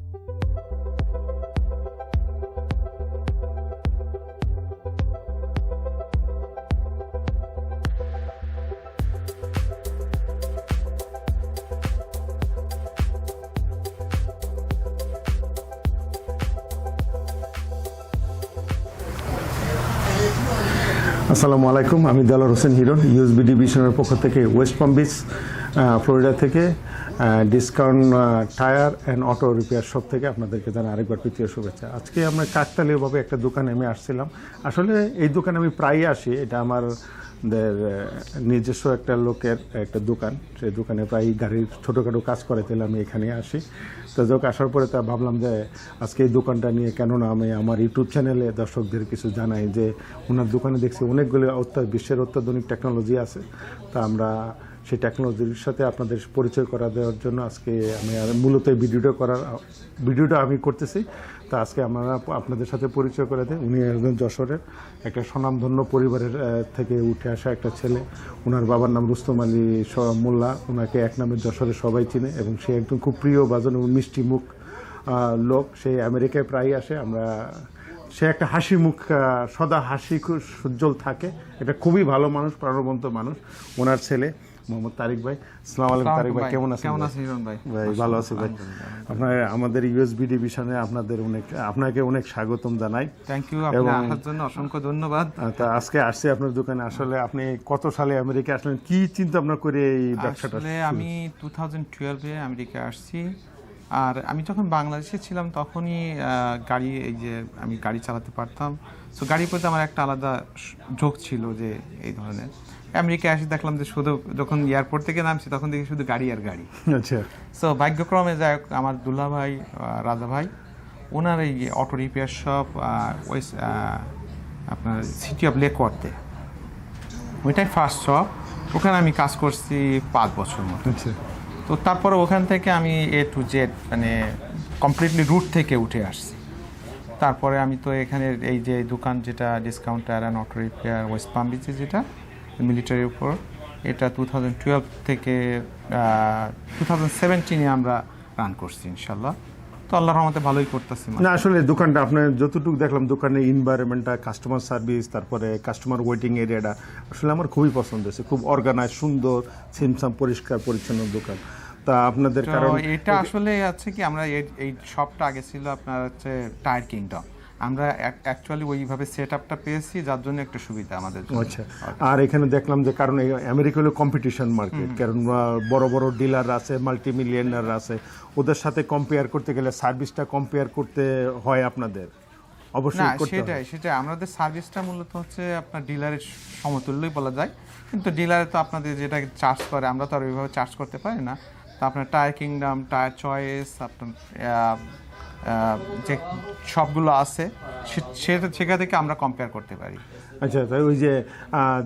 আসসালামু আলাইকুম, আমি দেলোয়ার হোসেন হিরো, ইউএসবি ডিভিশনের পক্ষ থেকে ওয়েস্ট পাম বিচ ফ্লোরিডা থেকে discount Tire and Auto repair shop থেকে আপনাদেরকে জানাই আরেকবার প্রীতীয় শুভেচ্ছা। আজকে আমরা কাকতালীয়ভাবে একটা দোকানে আমি আসছিলাম। আসলে এই দোকানে আমি প্রায়ই আসি, এটা আমাদের নিজস্ব একটা লোকের একটা দোকান, সেই দোকানে প্রায় গাড়ির ছোটোখাটো কাজ করে তাহলে আমি এখানে আসি। তো যোগ আসার পরে তা ভাবলাম যে আজকে এই দোকানটা নিয়ে কেননা আমি আমার ইউটিউব চ্যানেলে দর্শকদের কিছু জানাই যে ওনার দোকানে দেখছি অনেকগুলো বিশ্বের অত্যাধুনিক টেকনোলজি আছে। তা আমরা সেই টেকনোলজির সাথে আপনাদের পরিচয় করা দেওয়ার জন্য আজকে আমি মূলত এই ভিডিওটা আমি করতেছি। তা আজকে আমরা আপনাদের সাথে পরিচয় করে দেয়। উনি একজন যশোরের একটা স্বনামধন্য পরিবারের থেকে উঠে আসা একটা ছেলে। ওনার বাবার নাম রুস্তম আলী মোল্লা, ওনাকে এক নামে যশোরে সবাই চিনে এবং সে একদম খুব প্রিয় বাজন এবং মিষ্টি মুখ লোক। সে আমেরিকায় প্রায়ই আসে। সে একটা হাসি মুখ, সদা হাসি উজ্জ্বল থাকে। এটা খুবই ভালো মানুষ, প্রাণবন্ত মানুষ। ওনার ছেলে মোহাম্মদ তারিক ভাই। আসসালামু আলাইকুম তারিক ভাই, কেমন আছেন? ভাই ভালো আছি ভাই। আপনার আমাদের ইউএসবি ডিভিশনে আপনাকে অনেক স্বাগতম জানাই। থ্যাংক ইউ, আপনি আসার জন্য অসংখ্য ধন্যবাদ। তা আজকে আসছি আপনার দোকানে। আসলে আপনি কত সালে আমেরিকা আসলেন, কি চিন্তা ভাবনা করে এই ব্যবসাটা? আসলে আমি 2012-এ আমেরিকা আসছি। আর আমি যখন বাংলাদেশে ছিলাম তখনই আমি গাড়ি চালাতে পারতাম। সো গাড়ির প্রতি আমার একটা আলাদা ঝোঁক ছিল যে এই ধরনের। আমেরিকায় এসে দেখলাম যে শুধু যখন এয়ারপোর্ট থেকে নামছি তখন দেখি শুধু গাড়ি আর গাড়ি। আচ্ছা। সো ভাগ্যক্রমে যাই হোক, আমার দুল্লা ভাই, রাজা ভাই, ওনার এই অটো রিপেয়ার শপ আপনার সিটি অফ লেকওয়ার্থে, ওইটাই ফার্স্ট শপ। ওখানে আমি কাজ করছি 5 বছর মতো। তো তারপরে ওখান থেকে আমি A to Z মানে কমপ্লিটলি রুট থেকে উঠে আসছি। তারপরে আমি তো এখানে এই যে দোকান যেটা Discount Tire and Auto Repair West Palm বিচে, যেটা মিলিটারির উপর, এটা 2012 থেকে 2017-এ আমরা রান করছি ইনশাল্লাহ। তো আল্লাহর রহমতে ভালোই করতেছি। না আসলে দোকানটা আপনার যতটুকু দেখলাম, দোকানের এনভায়রনমেন্টটা, কাস্টমার সার্ভিস, তারপরে কাস্টমার ওয়েটিং এরিয়াটা আসলে আমার খুবই পছন্দ হয়েছে। খুব অর্গানাইজ, সুন্দর, সিমসাম, পরিষ্কার পরিচ্ছন্ন দোকান। তা আপনাদের কারণ এটা আসলে আছে কি, আমরা এই শপটা আগে ছিল আপনার হচ্ছে টায়ার কিংডম। আমরা অ্যাকচুয়ালি ওইভাবে সেট আপটা পেয়েছি, যার জন্য একটা সুবিধা আমাদের জন্য। আচ্ছা। আর এখানে দেখলাম যে কারণ আমেরিকা হলো কম্পিটিশন মার্কেট, কারণ বড় বড় ডিলার আছে, মাল্টি মিলিয়নার আছে, ওদের সাথে কম্পেয়ার করতে গেলে সার্ভিসটা কম্পেয়ার করতে হয় আপনাদের অবশ্যই করতে হয়। সেটাই আমাদের সার্ভিসটা মূলত হচ্ছে আপনার ডিলারের সমতুল্যই বলা যায়। কিন্তু ডিলারে তো আপনাদের যেটা চার্জ করে, আমরা তো আর ওইভাবে চার্জ করতে পারি না। তো আপনার টায়ার কিংডম, টায়ার চয়েস, আপনার যে সবগুলো আছে সেটা থেকে আমরা কম্পেয়ার করতে পারি। আচ্ছা, তাই ওই যে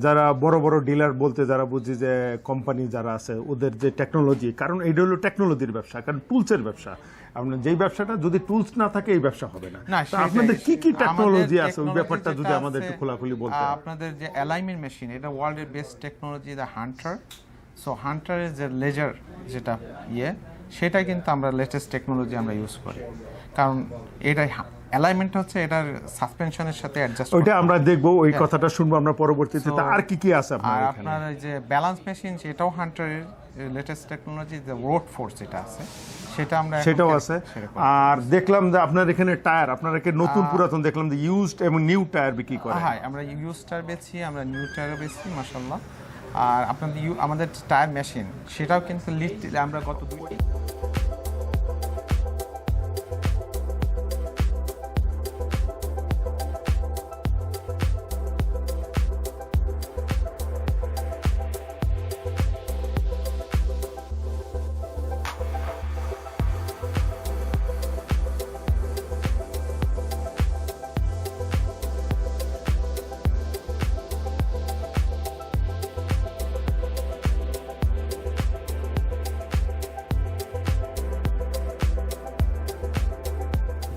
যারা বড় বড় ডিলার বলতে যারা বুঝি যে কোম্পানি যারা আছে, ওদের যে টেকনোলজি, কারণ এইটা হলো টেকনোলজির ব্যবসা, কারণ টুলসের ব্যবসা। আপনার যেই ব্যবসাটা যদি টুলস না থাকে, এই ব্যবসা হবে না। আপনাদের কি কি টেকনোলজি আছে ওই ব্যাপারটা যদি আমাদের একটু খোলাখুলি বলতে। আপনাদের যে অ্যালাইনমেন্ট মেশিন, এটা ওয়ার্ল্ডের best technology, the Hunter. So হান্টারের যে লেজার যেটা সেটা কিন্তু আমরা লেটেস্ট টেকনোলজি আমরা ইউজ করি, কারণ এটাই অ্যালাইনমেন্ট হচ্ছে এটার সাসপেনশনের সাথে অ্যাডজাস্ট। ওইটা আমরা দেখবো, ওই কথাটা শুনবো আমরা পরবর্তীতে। আর কি কি আছে আর আপনার যে ব্যালেন্স মেশিন, সেটাও হান্টারের লেটেস্ট টেকনোলজি। যে রোড ফোর্স যেটা আছে সেটাও আছে। আর দেখলাম যে আপনার এখানে টায়ার, আপনারা কি নতুন পুরাতন দেখলাম যে ইউজড এবং নিউ টায়ার বিক্রি করেন। হ্যাঁ, আমরা ইউজড টায়ার বেচি, আমরা নিউ টায়ারও বেচি মাশাআল্লাহ। আর আপনাদের আমাদের টায়ার মেশিন সেটাও কিন্তু লিড আমরা গত 2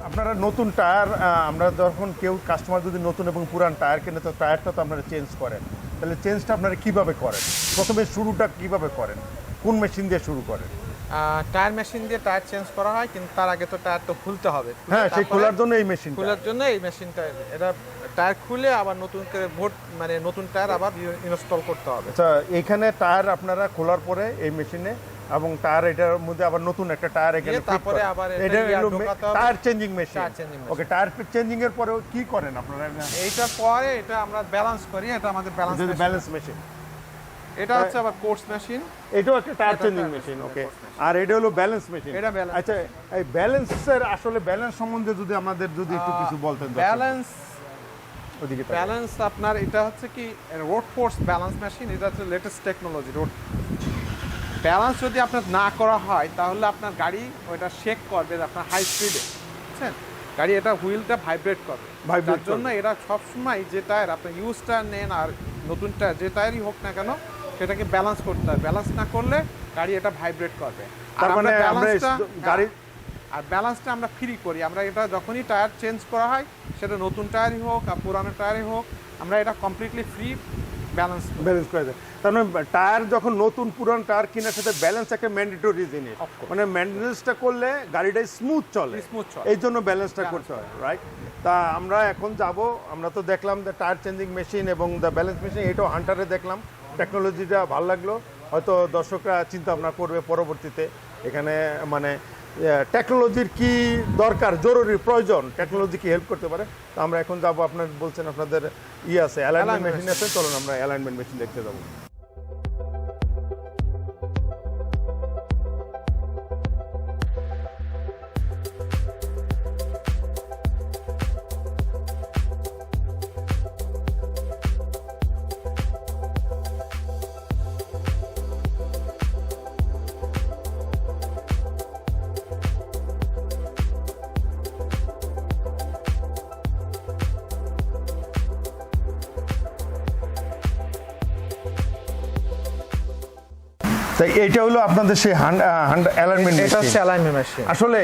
আপনারা নতুন টায়ার, আমরা যখন কেউ কাস্টমার যদি নতুন এবং পুরান টায়ার কেনে, তো টায়ারটা তো আপনারা চেঞ্জ করেন। তাহলে চেঞ্জটা আপনারা কীভাবে করেন? প্রথমে শুরুটা কীভাবে করেন? কোন মেশিন দিয়ে শুরু করেন? টায়ার মেশিন দিয়ে টায়ার চেঞ্জ করা হয়, কিন্তু তার আগে তো টায়ার তো খুলতে হবে। হ্যাঁ, সেই তারপরে খোলার জন্য এই মেশিন। খোলার জন্য এই মেশিনটা, এটা টায়ার খুলে আবার নতুন করে মানে নতুন টায়ার আবার ইনস্টল করতে হবে। আচ্ছা, এইখানে টায়ার আপনারা খোলার পরে এই মেশিনে এবং টায়ার এটার মধ্যে আবার নতুন একটা টায়ার এখানে ফিট তারপরে করেন। আবার এটা হলো ঢোকাতে হবে। Tire changing machine. Tire changing machine. Okay, tire changing এর পরে কি করেন আপনারা? এইটার পরে এটা আমরা ব্যালেন্স করি, এটা আমাদের ব্যালেন্স মেশিন। এটা হচ্ছে আবার কোর্স মেশিন। এটাও একটা টায়ার এটা চেঞ্জিং টায়ার মেশিন। মেশিন, ওকে, কোর্স মেশিন। আর এটা হলো ব্যালেন্স মেশিন। এটা balance। আচ্ছা, এই ব্যালেন্সের আসলে ব্যালেন্স সম্বন্ধে যদি আমাদের যদি একটু কিছু বলতেন। ব্যালেন্স ওদিকে ব্যালেন্স আপনার এটা হচ্ছে কি রোড ফোর্স ব্যালেন্স মেশিন, এটা হচ্ছে লেটেস্ট টেকনোলজি। রোড ব্যালেন্স যদি আপনার না করা হয় তাহলে আপনার গাড়ি ওইটা শেক করবে আপনার হাই স্পিডে, বুঝছেন? গাড়ি এটা হুইলটা ভাইব্রেট করবে। Vibrate তার জন্য এটা সবসময় যে টায়ার আপনি ইউজ টায়ার নেন আর নতুন টায়ার যে টায়ারই হোক না কেন সেটাকে ব্যালেন্স করতে হয়। ব্যালেন্স না করলে গাড়ি এটা ভাইব্রেট করবে। তার মানে আমরা গাড়ি আর ব্যালেন্সটা আমরা ফ্রি করি। আমরা এটা যখনই টায়ার চেঞ্জ করা হয়, সেটা নতুন টায়ারই হোক আর পুরানো টায়ারই হোক, আমরা এটা কমপ্লিটলি ফ্রি ব্যালেন্স করে দেয়। তার মানে টায়ার যখন নতুন পুরান টায়ার কেনার সাথে ব্যালেন্স একটা ম্যান্ডেটরি জিনিস। Of course। মানে মেইনটেনেন্সটা করলে গাড়িটা স্মুথ চলে। চলে। এই জন্য ব্যালেন্সটা করতে হয়, রাইট? তা আমরা এখন যাব, আমরা তো দেখলাম দ্য টায়ার চেঞ্জিং মেশিন এবং দ্য ব্যালেন্স মেশিন, এটাও হান্টারে দেখলাম। টেকনোলজিটা ভালো লাগলো। হয়তো দর্শকরা চিন্তা ভাবনা করবে পরবর্তীতে এখানে মানে টেকনোলজির কি দরকার, জরুরি প্রয়োজন, টেকনোলজি কি হেল্প করতে পারে। তো আমরা এখন যাব, আপনার বলছেন আপনাদের আছে অ্যালাইনমেন্ট মেশিন আছে, চলুন আমরা অ্যালাইনমেন্ট মেশিন দেখতে যাবো। তাই এটা হলো আপনাদের সেই অ্যালাইনমেন্ট এটা হচ্ছে মেশিন। Alignment machine. আসলে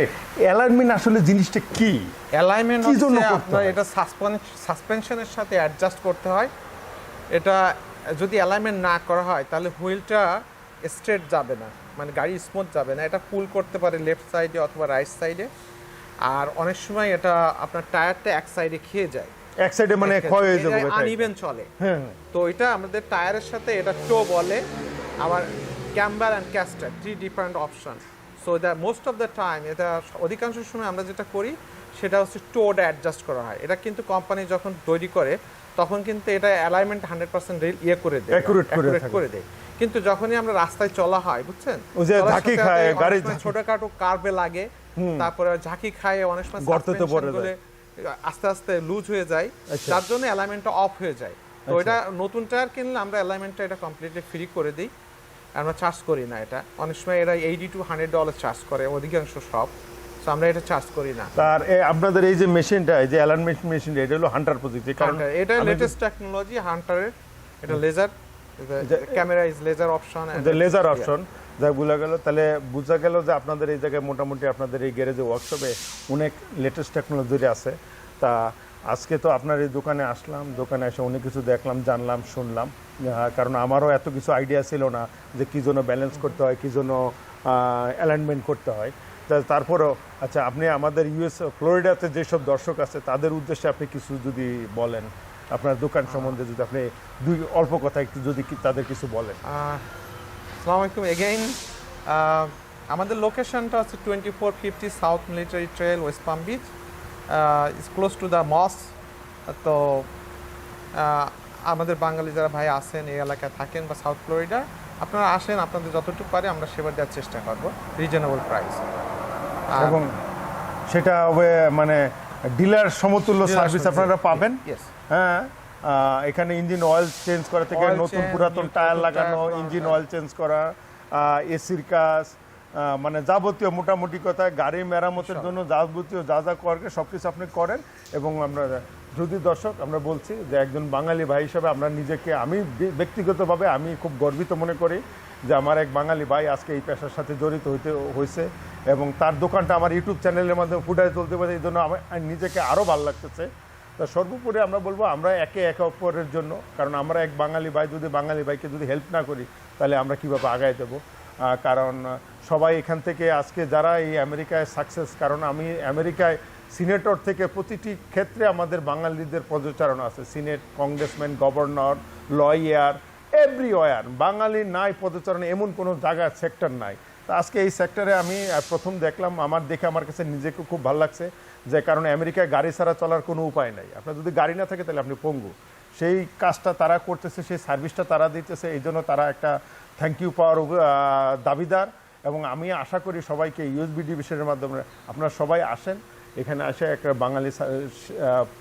অ্যালাইনমেন্ট আসলে জিনিসটা কি? অ্যালাইনমেন্ট কি জন্য হচ্ছে করতে আপনার হয়? এটা সাসপেনশনের সাথে অ্যাডজাস্ট করতে হয়। এটা যদি অ্যালাইনমেন্ট না করা হয় তাহলে হুইলটা স্ট্রেট যাবে না, মানে গাড়ি স্মুথ যাবে না। এটা পুল করতে পারে লেফট সাইডে অথবা রাইট সাইডে। আর অনেক সময় এটা আপনার টায়ারটা এক সাইডে খেয়ে যায়, এক সাইডে মানে ক্ষয় হয়ে যাবে, আনইভেন চলে। হ্যাঁ। তো এটা আমাদের টায়ারের সাথে এটা টো বলে, আবার camber and castor, 3 different option. So the most of the time এটা অধিকাংশ সময় আমরা যেটা করি সেটা হচ্ছে টোটা অ্যাডজাস্ট করা হয়। এটা কিন্তু কোম্পানি যখন তৈরি করে তখন কিন্তু এটা অ্যালাইনমেন্ট 100% করে দেয়, Accurate করে দেয়। কিন্তু যখনই আমরা রাস্তায় চলা হয়, বুঝছেন, ওই যে ঝাঁকি খায় গাড়ি, ছোটখাটো কার্ভে লাগে, তারপরে ঝাঁকি খায়, অনেক সময় গর্ততে পড়ে যায়, আস্তে আস্তে লুজ হয়ে যায়, যার জন্য অ্যালাইনমেন্টটা অফ হয়ে যায়। তো এটা নতুন টায়ার কিনলে আমরা অ্যালাইনমেন্টটা এটা কমপ্লিটলি ফ্রি করে দিই, আমরা চার্জ করি না। এটা অনেক সময় এরা $80 to $100 চার্জ করে অধিকাংশ সব, তো আমরা এটা চার্জ করি না। তার আপনাদের এই যে মেশিনটা, এই যে অ্যালাইনমেন্ট মেশিনটা, এটা হলো হান্টার প্রযুক্তি। কারণ এটা লেটেস্ট টেকনোলজি হান্টারের, এটা laser camera is laser option, laser option যা বোঝা গেল। তাহলে বোঝা গেল যে আপনাদের এই জায়গায় মোটামুটি আপনাদের এই গ্যারেজে ওয়ার্কশপে অনেক লেটেস্ট টেকনোলজি আছে। তা আজকে তো আপনার এই দোকানে আসলাম, দোকানে এসে অনেক কিছু দেখলাম, জানলাম, শুনলাম। কারণ আমারও এত কিছু আইডিয়া ছিল না যে কী জন্য ব্যালেন্স করতে হয়, কী জন্য অ্যালাইনমেন্ট করতে হয়। তারপরও আচ্ছা, আপনি আমাদের ফ্লোরিডাতে যেসব দর্শক আছে তাদের উদ্দেশ্যে আপনি কিছু যদি বলেন, আপনার দোকান সম্বন্ধে যদি আপনি অল্প কথা একটু যদি তাদের কিছু বলেন। আসসালামু আলাইকুম এগেইন। আমাদের লোকেশনটা হচ্ছে 2450 South Military Trail, West Palm Beach, is close to the moss. তো আমাদের বাঙালি যারা ভাই আছেন এই এলাকায় থাকেন বা সাউথ ফ্লোরিডা, আপনারা আসেন, আপনাদের যতটুকু পারে আমরা সেবা দেওয়ার চেষ্টা করব, রিজনেবল প্রাইস। এবং সেটা হবে মানে ডিলার সমতুল্য সার্ভিস আপনারা পাবেন। হ্যাঁ, এখানে ইঞ্জিন অয়েল চেঞ্জ করা থেকে নতুন পুরাতন টায়ার লাগানো, ইঞ্জিন অয়েল চেঞ্জ করা, এসির কাজ, মানে যাবতীয় মোটামুটি কথা গাড়ি মেরামতের জন্য যাবতীয় যা যা করে সব কিছু আপনি করেন। এবং আমরা যদি দর্শক আমরা বলছি যে একজন বাঙালি ভাই হিসাবে আমরা নিজেকে, আমি ব্যক্তিগতভাবে আমি খুব গর্বিত মনে করি যে আমার এক বাঙালি ভাই আজকে এই পেশার সাথে জড়িত হয়েছে এবং তার দোকানটা আমার ইউটিউব চ্যানেলের মাধ্যমে ফুটায় তুলতে পারে, এই জন্য আমার নিজেকে আরও ভালো লাগতেছে। তো সর্বোপরি আমরা বলবো আমরা একে অপরের জন্য, কারণ আমরা এক বাঙালি ভাই, যদি বাঙালি ভাইকে যদি হেল্প না করি তাহলে আমরা কীভাবে আগায় দেবো। কারণ সবাই এখান থেকে আজকে যারা এই আমেরিকায় সাকসেস, কারণ আমি আমেরিকায় সিনেটর থেকে প্রতিটি ক্ষেত্রে আমাদের বাঙালিদের পদচারণা আছে, senate, congressman, governor, lawyer, everywhere Bengali নাই পদচারণা, এমন কোনো জায়গা সেক্টর নাই। তা আজকে এই সেক্টরে আমি প্রথম দেখলাম, দেখে আমার কাছে নিজেকে খুব ভালো লাগছে, যে কারণে আমেরিকায় গাড়ি ছাড়া চলার কোনো উপায় নাই। আপনার যদি গাড়ি না থাকে তাহলে আপনি পঙ্গু। সেই কাজটা তারা করতেছে, সেই সার্ভিসটা তারা দিতেছে, এই জন্য তারা একটা থ্যাংক ইউ পাওয়ার দাবিদার। এবং আমি আশা করি সবাইকে ইউএসবি ডিভিশনের মাধ্যমে আপনারা সবাই আসেন, এখানে এসে একটা বাঙালি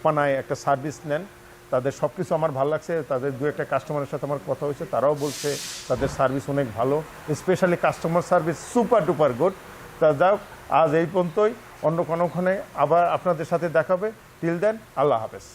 পানায় একটা সার্ভিস নেন। তাদের সব কিছু আমার ভালো লাগছে। তাদের দু একটা কাস্টমারের সাথে আমার কথা হয়েছে, তারাও বলছে তাদের সার্ভিস অনেক ভালো, specially customer service super duper good. তা যাও, আজ এই পর্যন্তই, অন্য কোনোখানে আবার আপনাদের সাথে দেখাবে। টিল দেন, আল্লাহ হাফেজ।